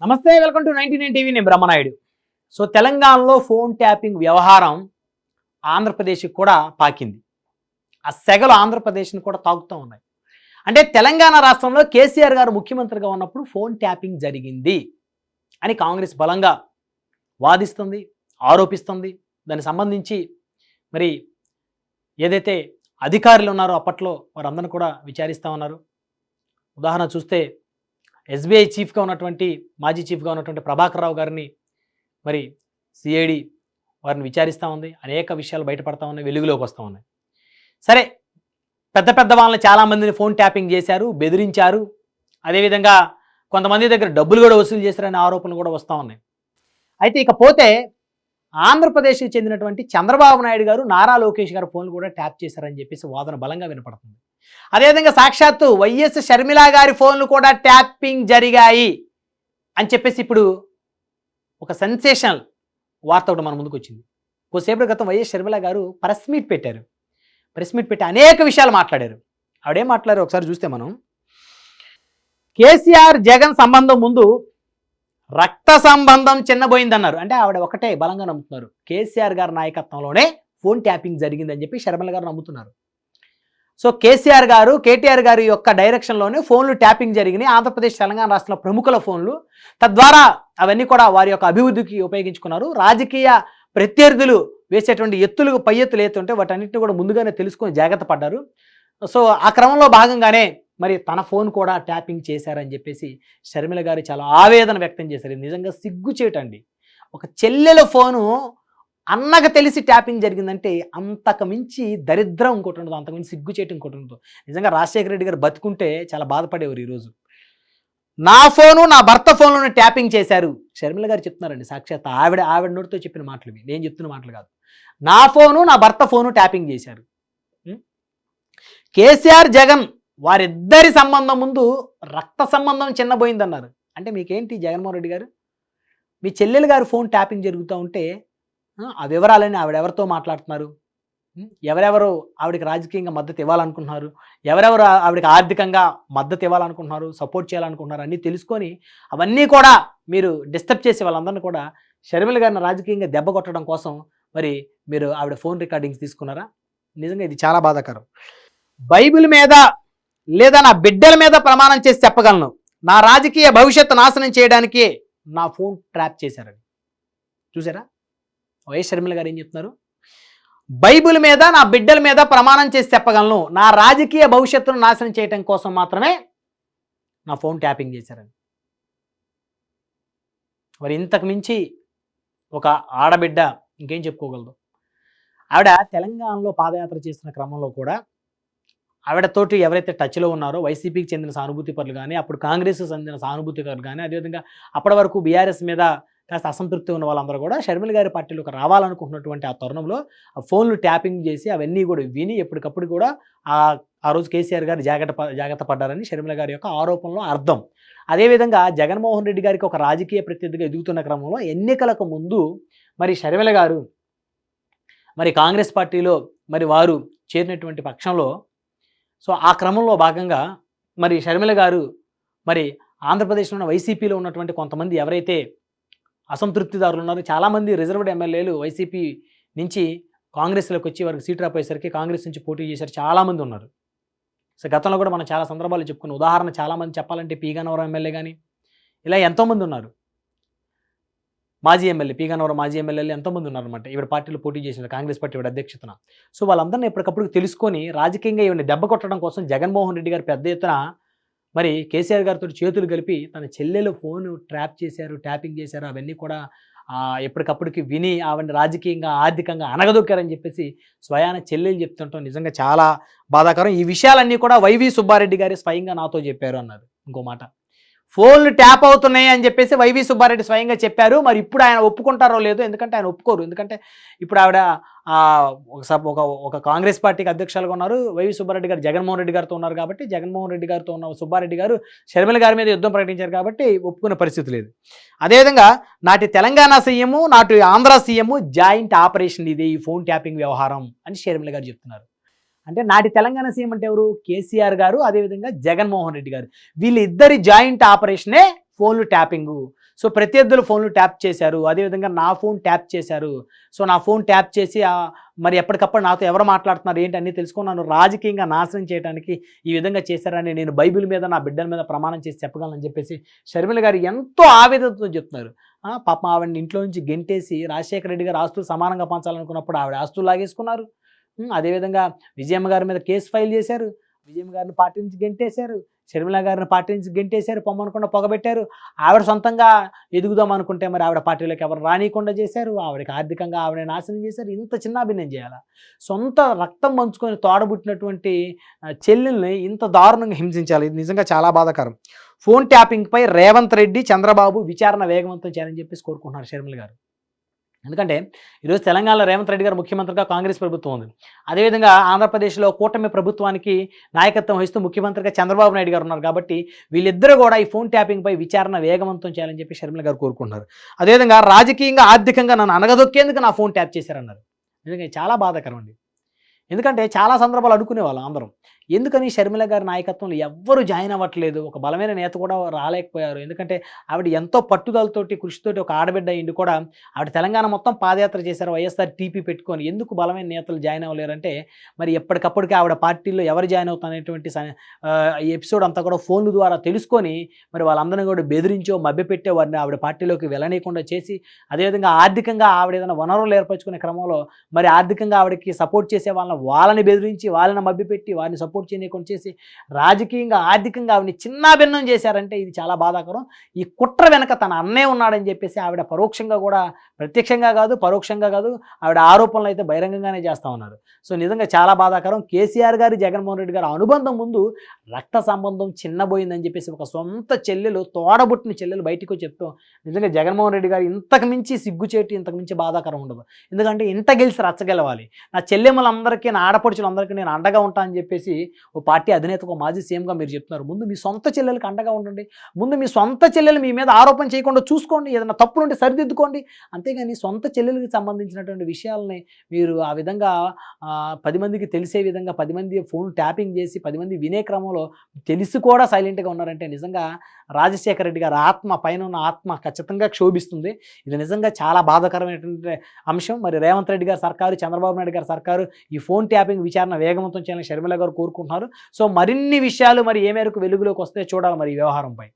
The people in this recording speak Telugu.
నమస్తే, వెల్కమ్ టు 99 టీవీ. నేను బ్రహ్మనాయుడు. సో తెలంగాణలో ఫోన్ ట్యాపింగ్ వ్యవహారం ఆంధ్రప్రదేశ్కి కూడా పాకింది. ఆ సెగలు ఆంధ్రప్రదేశ్ని కూడా తాకుతూ ఉన్నాయి. అంటే తెలంగాణ రాష్ట్రంలో కేసీఆర్ గారు ముఖ్యమంత్రిగా ఉన్నప్పుడు ఫోన్ ట్యాపింగ్ జరిగింది అని కాంగ్రెస్ బలంగా వాదిస్తుంది, ఆరోపిస్తుంది. దానికి సంబంధించి మరి ఏదైతే అధికారులు ఉన్నారో అప్పట్లో వారందరిని కూడా విచారిస్తూ ఉన్నారు. ఉదాహరణ చూస్తే ఎస్బీఐ చీఫ్గా ఉన్నటువంటి మాజీ చీఫ్గా ఉన్నటువంటి ప్రభాకర్ రావు గారిని మరి సిఐడి వారిని విచారిస్తూ ఉంది. అనేక విషయాలు బయటపడతా ఉన్నాయి, వెలుగులోకి వస్తూ ఉన్నాయి. సరే, పెద్ద పెద్ద వాళ్ళని చాలామందిని ఫోన్ ట్యాపింగ్ చేశారు, బెదిరించారు. అదేవిధంగా కొంతమంది దగ్గర డబ్బులు కూడా వసూలు చేశారనే ఆరోపణలు కూడా వస్తూ ఉన్నాయి. అయితే ఇకపోతే ఆంధ్రప్రదేశ్కి చెందినటువంటి చంద్రబాబు నాయుడు గారు, నారా లోకేష్ గారు ఫోన్లు కూడా ట్యాప్ చేశారని చెప్పేసి వాదన బలంగా వినపడుతుంది. అదేవిధంగా సాక్షాత్తు వైఎస్ షర్మిల గారి ఫోన్లు కూడా ట్యాపింగ్ జరిగాయి అని చెప్పేసి ఇప్పుడు ఒక సెన్సేషనల్ వార్త ఒకటి మన ముందుకు వచ్చింది. కొద్దిసేపటి క్రితం వైఎస్ షర్మిల గారు ప్రెస్ మీట్ పెట్టారు. ప్రెస్ మీట్ పెట్టి అనేక విషయాలు మాట్లాడారు. ఆవిడేం మాట్లాడారు ఒకసారి చూస్తే మనం, కేసీఆర్ జగన్ సంబంధం ముందు రక్త సంబంధం చిన్నబోయిందన్నారు. అంటే ఆవిడ ఒకటే బలంగా నమ్ముతున్నారు, కేసీఆర్ గారి నాయకత్వంలోనే ఫోన్ ట్యాపింగ్ జరిగిందని చెప్పి షర్మిల గారు నమ్ముతున్నారు. సో కేసీఆర్ గారు, కేటీఆర్ గారి యొక్క డైరెక్షన్లోనే ఫోన్లు ట్యాపింగ్ జరిగినాయి. ఆంధ్రప్రదేశ్, తెలంగాణ రాష్ట్రంలో ప్రముఖుల ఫోన్లు. తద్వారా అవన్నీ కూడా వారి యొక్క అభివృద్ధికి ఉపయోగించుకున్నారు. రాజకీయ ప్రత్యర్థులు వేసేటువంటి ఎత్తులు, పై ఎత్తులు ఏతుంటే వాటన్నిటిని కూడా ముందుగానే తెలుసుకొని జాగ్రత్త పడ్డారు. సో ఆ క్రమంలో భాగంగానే మరి తన ఫోన్ కూడా ట్యాపింగ్ చేశారని చెప్పేసి షర్మిల గారు చాలా ఆవేదన వ్యక్తం చేశారు. నిజంగా సిగ్గుచేటండి. ఒక చెల్లెల ఫోను అన్నకు తెలిసి ట్యాపింగ్ జరిగిందంటే అంతకు మించి దరిద్రం ఇంకోటి ఉండదు, అంతకు మించి సిగ్గుచేయటం ఇంకోటి ఉండదు. నిజంగా రాజశేఖర రెడ్డి గారు బతుకుంటే చాలా బాధపడేవారు. ఈరోజు నా ఫోను, నా భర్త ఫోన్లను ట్యాపింగ్ చేశారు షర్మిల గారు చెప్తున్నారండి. సాక్షాత్ ఆవిడ నోటితో చెప్పిన మాటలు ఇవి, నేను చెప్తున్న మాటలు కాదు. నా ఫోను, నా భర్త ఫోను ట్యాపింగ్ చేశారు. కేసీఆర్ జగన్ వారిద్దరి సంబంధం ముందు రక్త సంబంధం చిన్నబోయిందన్నారు. అంటే మీకేంటి జగన్మోహన్ రెడ్డి గారు, మీ చెల్లెలు గారు ఫోన్ ట్యాపింగ్ జరుగుతూ ఉంటే ఆ వివరాలని ఆవిడెవరితో మాట్లాడుతున్నారు, ఎవరెవరు ఆవిడకి రాజకీయంగా మద్దతు ఇవ్వాలనుకుంటున్నారు, ఎవరెవరు ఆవిడకి ఆర్థికంగా మద్దతు ఇవ్వాలనుకుంటున్నారు, సపోర్ట్ చేయాలనుకుంటున్నారు అన్నీ తెలుసుకొని అవన్నీ కూడా మీరు డిస్టర్బ్ చేసి వాళ్ళందరినీ కూడా షర్మిల గారిని రాజకీయంగా దెబ్బ కొట్టడం కోసం మరి మీరు ఆవిడ ఫోన్ రికార్డింగ్స్ తీసుకున్నారా? నిజంగా ఇది చాలా బాధాకరం. బైబిల్ మీద లేదా నా బిడ్డల మీద ప్రమాణం చేసి చెప్పగలను, నా రాజకీయ భవిష్యత్తు నాశనం చేయడానికి నా ఫోన్ ట్రాప్ చేశారని. చూసారా వైఎస్ షర్మిల గారు ఏం చెప్తున్నారు? బైబిల్ మీద, నా బిడ్డల మీద ప్రమాణం చేసి చెప్పగలను, నా రాజకీయ భవిష్యత్తును నాశనం చేయడం కోసం మాత్రమే నా ఫోన్ ట్యాపింగ్ చేశారని. మరి ఇంతకు మించి ఒక ఆడబిడ్డ ఇంకేం చెప్పుకోగలదు? ఆవిడ తెలంగాణలో పాదయాత్ర చేస్తున్న క్రమంలో కూడా ఆవిడతోటి ఎవరైతే టచ్లో ఉన్నారో వైసీపీకి చెందిన సానుభూతి పరులు కానీ, అప్పుడు కాంగ్రెస్కి చెందిన సానుభూతికరులు కానీ, అదేవిధంగా అప్పటి వరకు బీఆర్ఎస్ మీద కాస్త అసంతృప్తి ఉన్న వాళ్ళందరూ కూడా షర్మిల గారి పార్టీలోకి రావాలనుకుంటున్నటువంటి ఆ తరుణంలో ఆ ఫోన్లు ట్యాపింగ్ చేసి అవన్నీ కూడా విని ఎప్పటికప్పుడు కూడా ఆ రోజు కేసీఆర్ గారు జాగ్రత్త పడ్డారని షర్మిల గారి యొక్క ఆరోపణలో అర్థం. అదేవిధంగా జగన్మోహన్ రెడ్డి గారికి ఒక రాజకీయ ప్రత్యర్థిగా ఎదుగుతున్న క్రమంలో ఎన్నికలకు ముందు మరి షర్మిల గారు మరి కాంగ్రెస్ పార్టీలో మరి వారు చేరినటువంటి పక్షంలో, సో ఆ క్రమంలో భాగంగా మరి షర్మిల గారు మరి ఆంధ్రప్రదేశ్లో ఉన్న వైసీపీలో ఉన్నటువంటి కొంతమంది ఎవరైతే అసంతృప్తిదారులు ఉన్నారో, చాలామంది రిజర్వ్డ్ ఎమ్మెల్యేలు వైసీపీ నుంచి కాంగ్రెస్లోకి వచ్చి వారికి సీట్ రాపోయేసరికి కాంగ్రెస్ నుంచి పోటీ చేశారు చాలామంది ఉన్నారు. సో గతంలో కూడా మనం చాలా సందర్భాలు చెప్పుకున్న ఉదాహరణ చాలామంది చెప్పాలంటే పీగన్నవరం ఎమ్మెల్యే కానీ ఇలా ఎంతోమంది ఉన్నారు. మాజీ ఎమ్మెల్యే పీగన్నవరం మాజీ ఎమ్మెల్యేలు ఎంతోమంది ఉన్నారనమాట ఈవిడ పార్టీలో పోటీ చేసిన కాంగ్రెస్ పార్టీ ఈవిడ అధ్యక్షతన. సో వాళ్ళందరినీ ఎప్పటికప్పుడు తెలుసుకొని రాజకీయంగా ఈవిడ దెబ్బ కొట్టడం కోసం జగన్మోహన్ రెడ్డి గారు పెద్ద ఎత్తున మరి కేసీఆర్ గారితో చేతులు కలిపి తన చెల్లెలు ఫోను ట్రాప్ చేశారు, ట్యాపింగ్ చేశారు, అవన్నీ కూడా ఎప్పటికప్పటికి విని ఆవిడని రాజకీయంగా, ఆర్థికంగా అనగదొక్కారని చెప్పేసి స్వయాన చెల్లెలు చెప్తుంటాం. నిజంగా చాలా బాధాకరం. ఈ విషయాలన్నీ కూడా వైవి సుబ్బారెడ్డి గారి స్వయంగా నాతో చెప్పారు అన్నారు. ఇంకో మాట, ఫోన్లు ట్యాప్ అవుతున్నాయి అని చెప్పేసి వైవి సుబ్బారెడ్డి స్వయంగా చెప్పారు. మరి ఇప్పుడు ఆయన ఒప్పుకుంటారో లేదో, ఎందుకంటే ఆయన ఒప్పుకోరు. ఎందుకంటే ఇప్పుడు ఆవిడ ఒక కాంగ్రెస్ పార్టీకి అధ్యక్షులుగా ఉన్నారు, వైవి సుబ్బారెడ్డి గారు జగన్మోహన్ రెడ్డి గారితో ఉన్నారు కాబట్టి, జగన్మోహన్ రెడ్డి గారితో ఉన్న సుబ్బారెడ్డి గారు షర్మిల గారి మీద యుద్ధం ప్రకటించారు కాబట్టి ఒప్పుకునే పరిస్థితి లేదు. అదేవిధంగా నాటి తెలంగాణ సీఎం, నాటి ఆంధ్ర సీఎం జాయింట్ ఆపరేషన్ ఇది ఈ ఫోన్ ట్యాపింగ్ వ్యవహారం అని షర్మిల గారు చెప్తున్నారు. అంటే నాటి తెలంగాణ సీఎం అంటే ఎవరు? కేసీఆర్ గారు, అదేవిధంగా జగన్మోహన్ రెడ్డి గారు. వీళ్ళిద్దరి జాయింట్ ఆపరేషనే ఫోన్లు ట్యాపింగు. సో, ప్రత్యర్థుల ఫోన్లు ట్యాప్ చేశారు. అదేవిధంగా నా ఫోన్ ట్యాప్ చేశారు. సో, నా ఫోన్ ట్యాప్ చేసి మరి ఎప్పటికప్పుడు నాతో ఎవరు మాట్లాడుతున్నారు ఏంటి అన్నీ తెలుసుకొని నన్ను రాజకీయంగా నాశనం చేయడానికి ఈ విధంగా చేశారని నేను బైబిల్ మీద నా బిడ్డల మీద ప్రమాణం చేసి చెప్పగలనని చెప్పేసి షర్మిల గారు ఎంతో ఆవేదనతో చెప్తున్నారు. పాపం ఆవిడని ఇంట్లో నుంచి గెంటేసి రాజశేఖర రెడ్డి గారు ఆస్తులు సమానంగా పంచాలనుకున్నప్పుడు ఆవిడ ఆస్తులు లాగేసుకున్నారు. అదేవిధంగా విజయమ్మ గారి మీద కేసు ఫైల్ చేశారు. విజయమ్మ గారిని పార్టీ నుంచి గెంటేశారు. షర్మిల గారిని పార్టీ నుంచి గెంటేశారు. పొమ్మనకుండా పొగబెట్టారు. ఆవిడ సొంతంగా ఎదుగుదాం అనుకుంటే మరి ఆవిడ పార్టీలోకి ఎవరు రానీయకుండా చేశారు. ఆవిడకి ఆర్థికంగా ఆవిడ నాశనం చేశారు. ఇంత చిన్నాభిన్నం చేయాలా? సొంత రక్తం పంచుకొని తోడబుట్టినటువంటి చెల్లెల్ని ఇంత దారుణంగా హింసించాలి. ఇది నిజంగా చాలా బాధాకరం. ఫోన్ ట్యాపింగ్పై రేవంత్ రెడ్డి, చంద్రబాబు విచారణ వేగవంతం చేయాలని చెప్పేసి కోరుకుంటున్నారు షర్మిల గారు. ఎందుకంటే ఈరోజు తెలంగాణలో రేవంత్ రెడ్డి గారు ముఖ్యమంత్రిగా కాంగ్రెస్ ప్రభుత్వం ఉంది. అదేవిధంగా ఆంధ్రప్రదేశ్లో కూటమి ప్రభుత్వానికి నాయకత్వం వహిస్తూ ముఖ్యమంత్రిగా చంద్రబాబు నాయుడు గారు ఉన్నారు. కాబట్టి వీళ్ళిద్దరూ కూడా ఈ ఫోన్ ట్యాపింగ్పై విచారణ వేగవంతం చేయాలని చెప్పి షర్మిల గారు కోరుకుంటున్నారు. అదేవిధంగా రాజకీయంగా, ఆర్థికంగా నన్ను అనగదొక్కేందుకు నా ఫోన్ ట్యాప్ చేశారన్నారు. నిజంగా చాలా బాధాకరం అండి. ఎందుకంటే చాలా సందర్భాలు అనుకునేవాళ్ళం అందరం. ఎందుకని షర్మిల గారి నాయకత్వంలో ఎవ్వరు జాయిన్ అవ్వట్లేదు. ఒక బలమైన నేత కూడా రాలేకపోయారు. ఎందుకంటే ఆవిడ ఎంతో పట్టుదలతోటి, కృషితోటి ఒక ఆడబిడ్డ అయ్యిండి కూడా ఆవిడ తెలంగాణ మొత్తం పాదయాత్ర చేశారు. వైఎస్ఆర్ టీపీ పెట్టుకొని ఎందుకు బలమైన నేతలు జాయిన్ అవ్వలేరంటే మరి ఎప్పటికప్పటికి ఆవిడ పార్టీలో ఎవరు జాయిన్ అవుతారనేటువంటి ఈ ఎపిసోడ్ అంతా కూడా ఫోన్ల ద్వారా తెలుసుకొని మరి వాళ్ళందరినీ కూడా బెదిరించో, మభ్యపెట్టో వారిని ఆవిడ పార్టీలోకి వెళ్ళనీయకుండా చేసి, అదేవిధంగా ఆర్థికంగా ఆవిడ ఏదైనా వనరులు ఏర్పరచుకునే క్రమంలో మరి ఆర్థికంగా ఆవిడకి సపోర్ట్ చేసే వాళ్ళని బెదిరించి, వాళ్ళని మభ్యపెట్టి, వారిని సపోర్ట్ చేయకుండా చేసి రాజకీయంగా, ఆర్థికంగా ఆవిడని చిన్నాభిన్నం చేశారంటే ఇది చాలా బాధాకరం. ఈ కుట్ర వెనక తన అన్నే ఉన్నాడని చెప్పేసి ఆవిడ పరోక్షంగా కూడా, ప్రత్యక్షంగా కాదు, పరోక్షంగా కాదు, ఆవిడ ఆరోపణలు అయితే బహిరంగంగానే చేస్తూ ఉన్నారు. సో నిజంగా చాలా బాధాకరం. కేసీఆర్ గారి, జగన్మోహన్ రెడ్డి గారి అనుబంధం ముందు రక్త సంబంధం చిన్నబోయిందని చెప్పేసి ఒక సొంత చెల్లెలు, తోడబుట్టిన చెల్లెలు బయటకు చెప్తూ నిజంగా జగన్మోహన్ రెడ్డి గారు ఇంతకు మించి సిగ్గుచేటి, ఇంతకు మించి బాధాకరం ఉండదు. ఎందుకంటే ఇంట గెలిచి రచ్చగెలవాలి. నా చెల్లెమ్మలందరికీ, నా ఆడపడుచులందరికీ నేను అండగా ఉంటా అని చెప్పేసి ఓ పార్టీ అధినేతకు, మాజీ సీఎంగా మీరు చెప్తున్నారు. ముందు మీ సొంత చెల్లెలకు అండగా ఉండండి. ముందు మీ సొంత చెల్లెలు మీ మీద ఆరోపణ చేయకుండా చూసుకోండి. ఏదైనా తప్పులుంటే సరిదిద్దుకోండి. అంతేగాని సొంత చెల్లెలకి సంబంధించినటువంటి విషయాలని మీరు ఆ విధంగా 10 మందికి తెలిసే విధంగా 10 మంది ఫోన్ ట్యాపింగ్ చేసి 10 మంది వినే క్రమంలో తెలిసి కూడా సైలెంట్గా ఉన్నారంటే నిజంగా రాజశేఖర రెడ్డి గారి ఆత్మ, పైన ఉన్న ఆత్మ ఖచ్చితంగా క్షోభిస్తుంది. ఇది నిజంగా చాలా బాధాకరమైనటువంటి అంశం. మరి రేవంత్ రెడ్డి గారి సర్కారు, చంద్రబాబు నాయుడు గారి సర్కారు ఈ ఫోన్ ట్యాపింగ్ విచారణ వేగవంతం చేయాలని షర్మిల గారు కోరుకుంటున్నారు. సో మరిన్ని విషయాలు మరి ఏ మేరకు వెలుగులోకి వస్తే చూడాలి మరి ఈ వ్యవహారంపై.